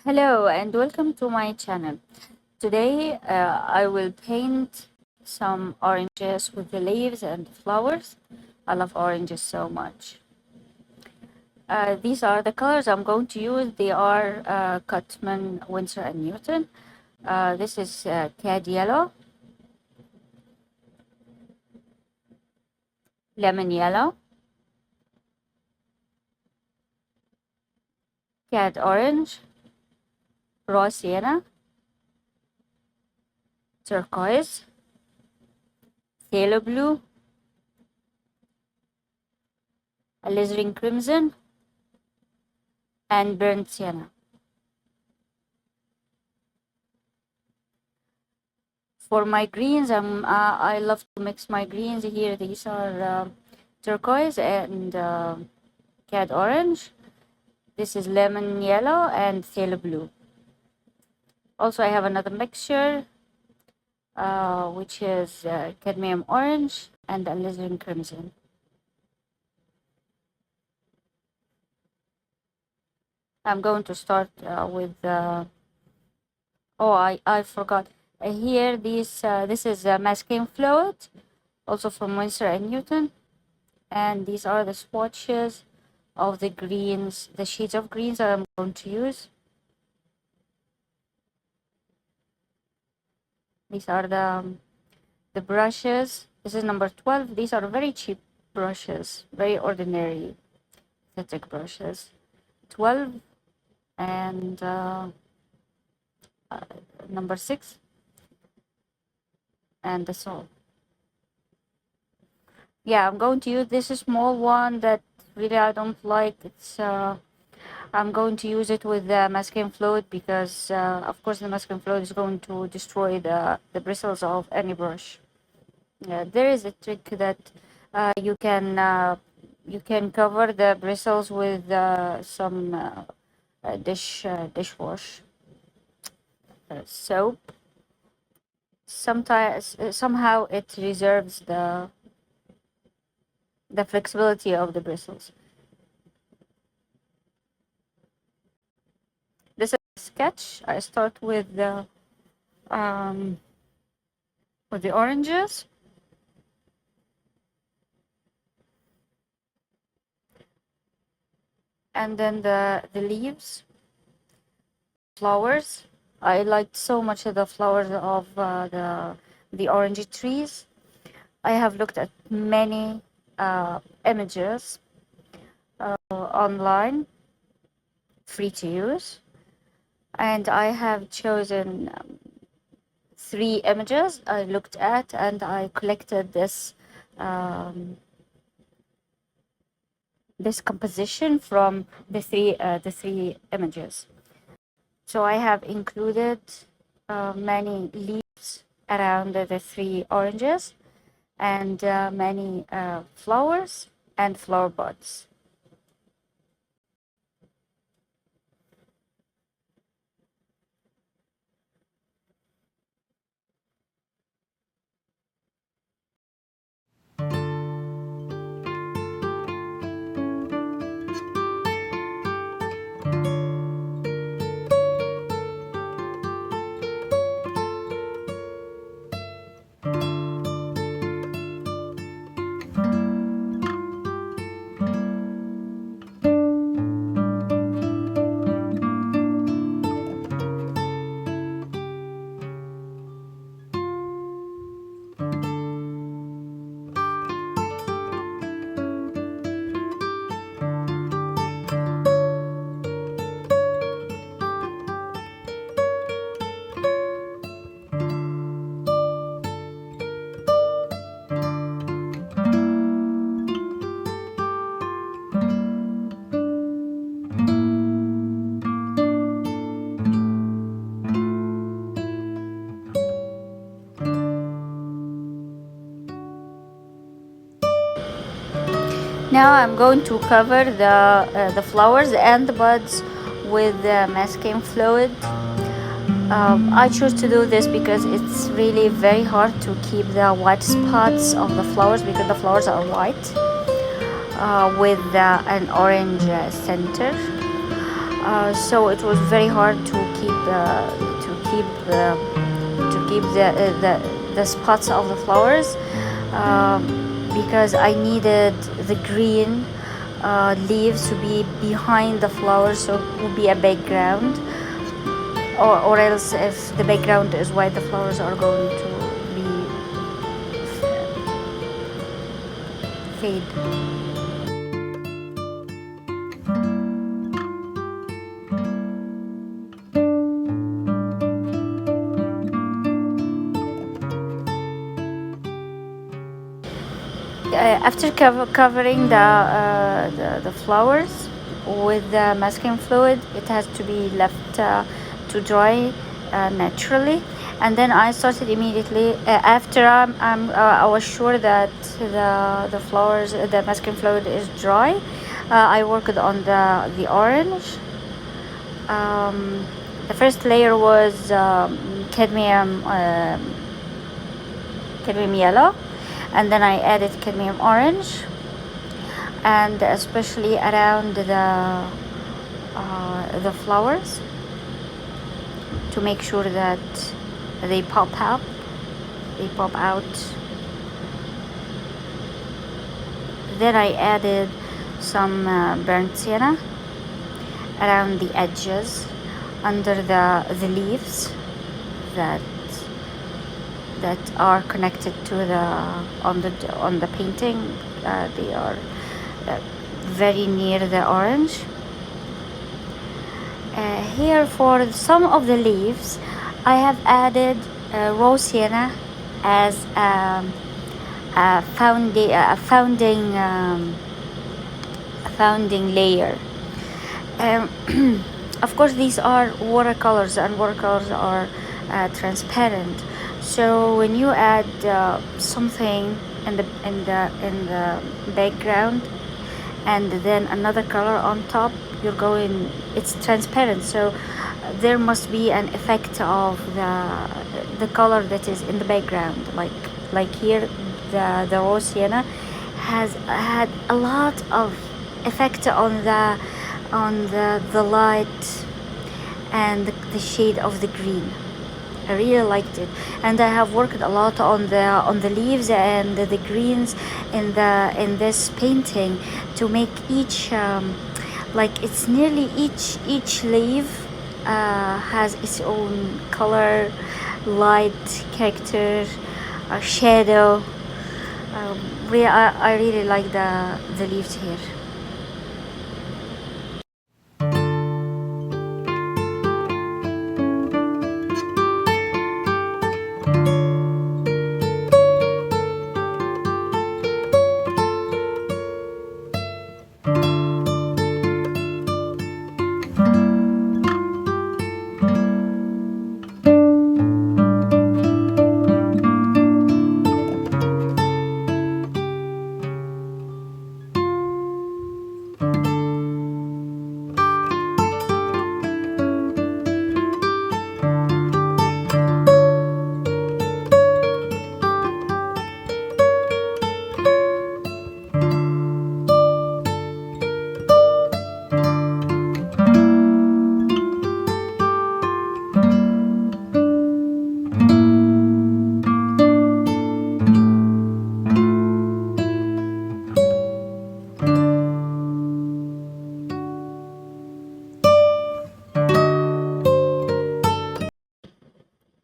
Hello and welcome to my channel. Today I will paint some oranges with the leaves and flowers. I love oranges so much. These are the colors I'm going to use. They are Cotman, Winsor and Newton. This is cad yellow, lemon yellow, cad orange, raw sienna, turquoise, phthalo blue, alizarin crimson, and burnt sienna. For my greens, I love to mix my greens here. These are turquoise and cad orange. This is lemon yellow and phthalo blue. Also, I have another mixture, which is cadmium orange and alizarin crimson. I'm going to start with. I forgot. Here, this is masking fluid, also from Winsor and Newton, and these are the swatches of the greens, the shades of greens that I'm going to use. These are the brushes. This is number 12. These are very cheap brushes, very ordinary synthetic brushes. 12 and number 6 and that's all. Yeah, I'm going to use this small one that really I don't like. It's I'm going to use it with the masking fluid because of course the masking fluid is going to destroy the bristles of any brush. There is a trick that you can cover the bristles with some dishwash soap. Sometimes somehow it reserves the flexibility of the bristles. This is a sketch. I start with the oranges. And then the leaves, flowers. I liked so much of the flowers of the orange trees. I have looked at many images online, free to use, and I have chosen 3 images I looked at, and I collected this this composition from the three images. So I have included many leaves around the 3 oranges and many flowers and flower buds. Now I'm going to cover the flowers and the buds with the masking fluid. I choose to do this because it's really very hard to keep the white spots of the flowers because the flowers are white with an orange center. So it was very hard to keep the spots of the flowers, um, because I needed the green leaves to be behind the flowers, so it would be a background, or else if the background is white, the flowers are going to be fade. After covering the flowers with the masking fluid, it has to be left to dry naturally, and then I started immediately after I was sure that the flowers, the masking fluid is dry. I worked on the orange. The first layer was cadmium yellow, and then I added cadmium orange, and especially around the flowers, to make sure that they pop out. Then I added some burnt sienna around the edges, under the leaves that are connected to on the painting. They are very near the orange. Here, for some of the leaves, I have added raw sienna as a founding layer. Of course, these are watercolors, and watercolors are transparent. So when you add something in the background, and then another color on top, it's transparent. So there must be an effect of the color that is in the background. Like here, the raw sienna has had a lot of effect on the light and the shade of the green. I really liked it, and I have worked a lot on the leaves and the greens in this painting, to make each like it's nearly each leaf has its own color, light, character, shadow. I really like the leaves here.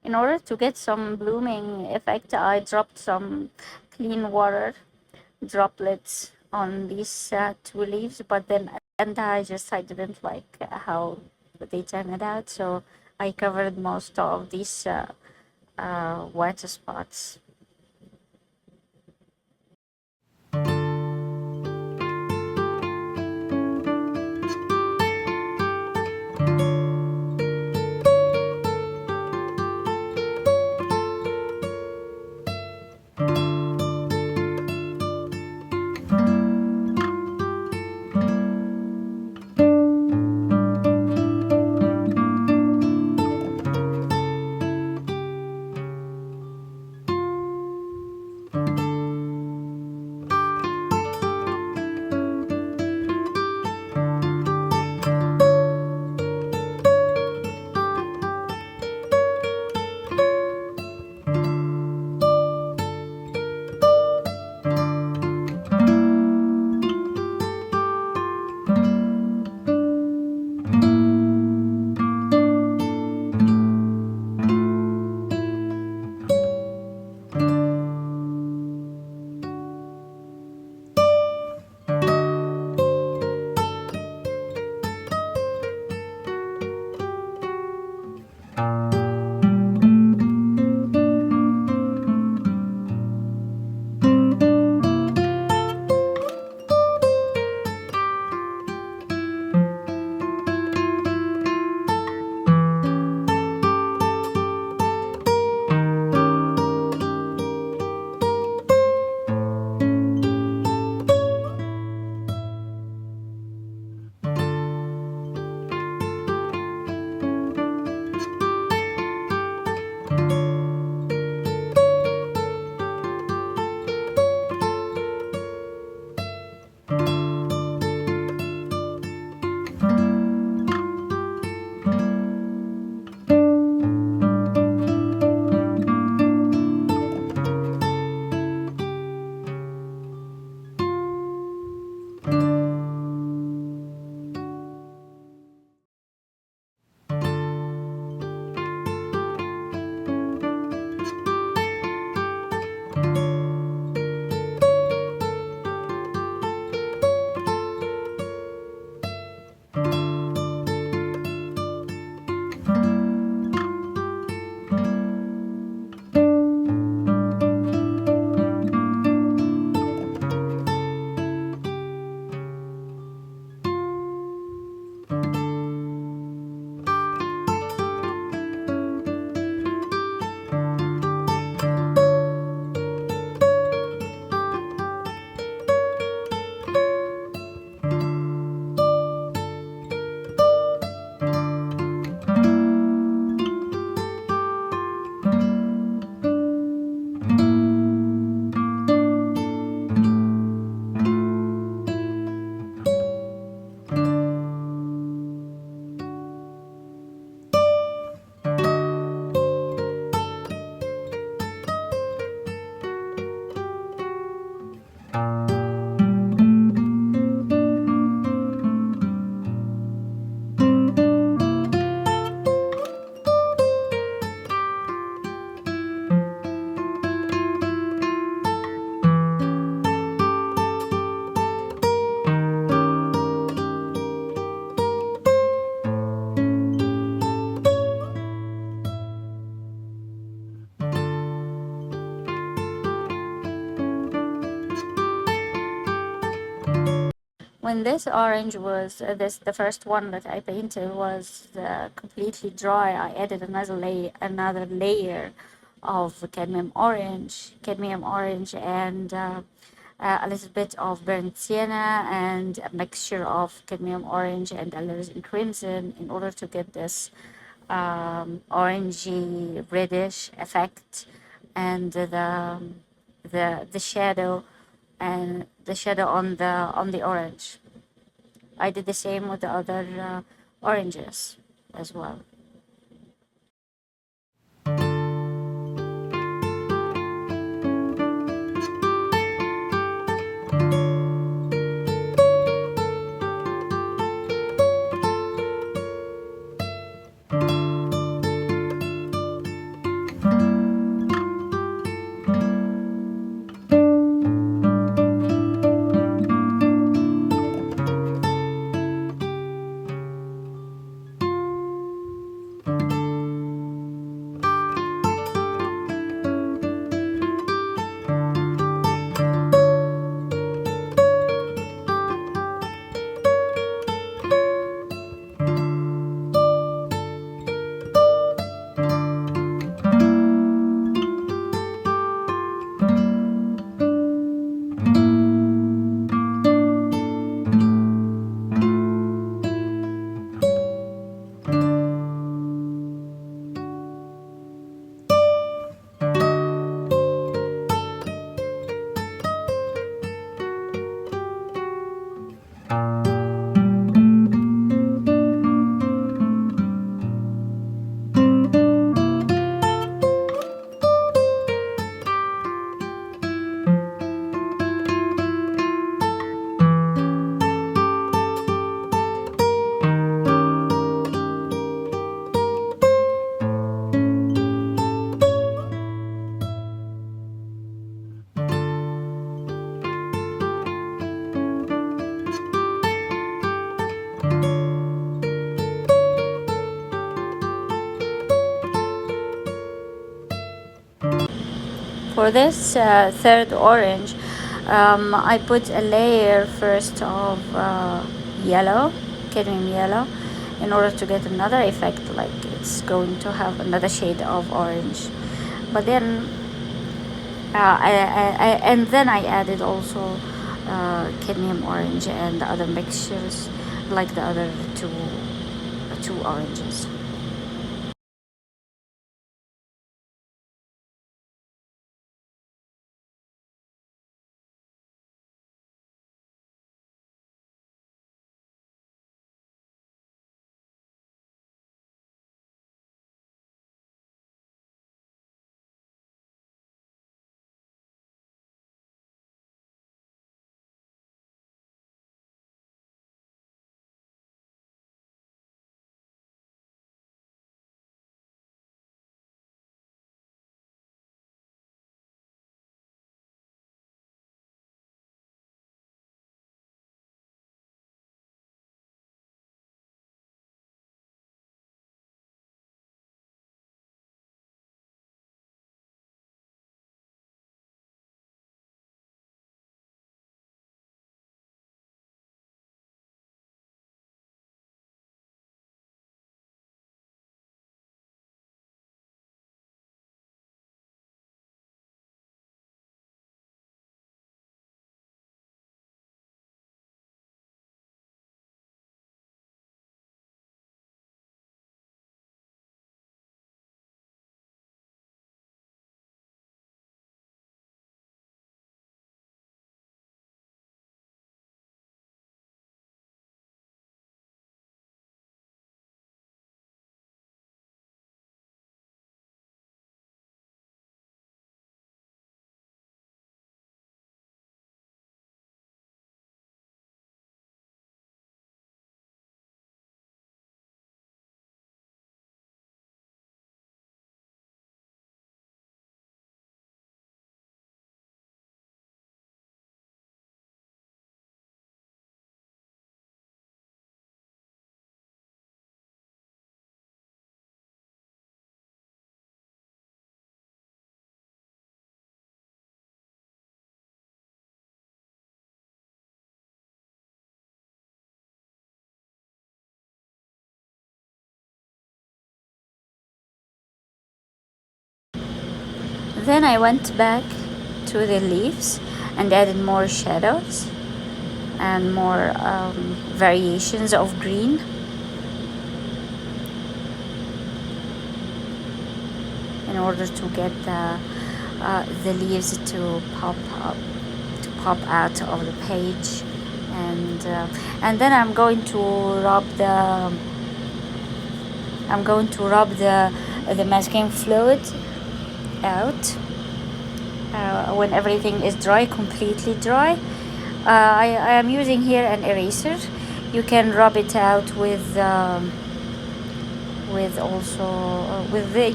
In order to get some blooming effect, I dropped some clean water droplets on these two leaves, but then and I didn't like how they turned out, so I covered most of these white spots. when this orange was the first one that I painted was completely dry, I added another layer of cadmium orange, and a little bit of burnt sienna, and a mixture of cadmium orange and alizarin crimson in order to get this orangey reddish effect, and the shadow and the shadow on the orange. I did the same with the other oranges as well. For this third orange, I put a layer first of yellow, cadmium yellow, in order to get another effect, like it's going to have another shade of orange. But then, and then I added also cadmium orange and the other mixtures, like the other two oranges. Then I went back to the leaves and added more shadows and more variations of green. In order to get the leaves to pop out of the page, and then I'm going to rub the masking fluid out when everything is dry, completely dry. I am using here an eraser. You can rub it out with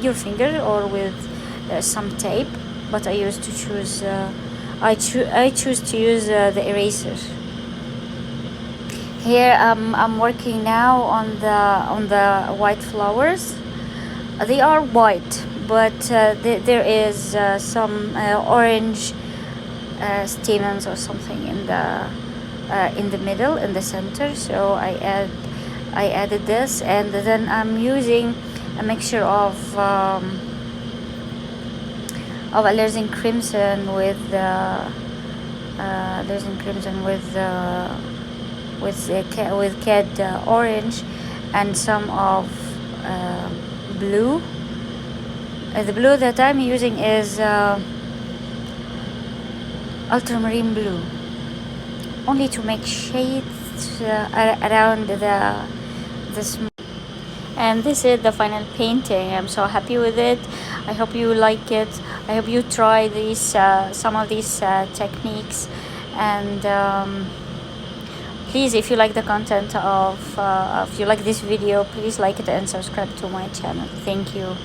your finger or with some tape, but I choose to use the eraser. Here I'm working now on the white flowers. They are white, but there is some orange stamens or something in the middle, in the center. So I added this, and then I'm using a mixture of alizarin crimson with cad orange, and some of blue. The blue that I'm using is ultramarine blue, only to make shades around the small. And this is the final painting. I'm so happy with it. I hope you like it. I hope you try some of these techniques, and please, if you like the content if you like this video, please like it and subscribe to my channel. Thank you.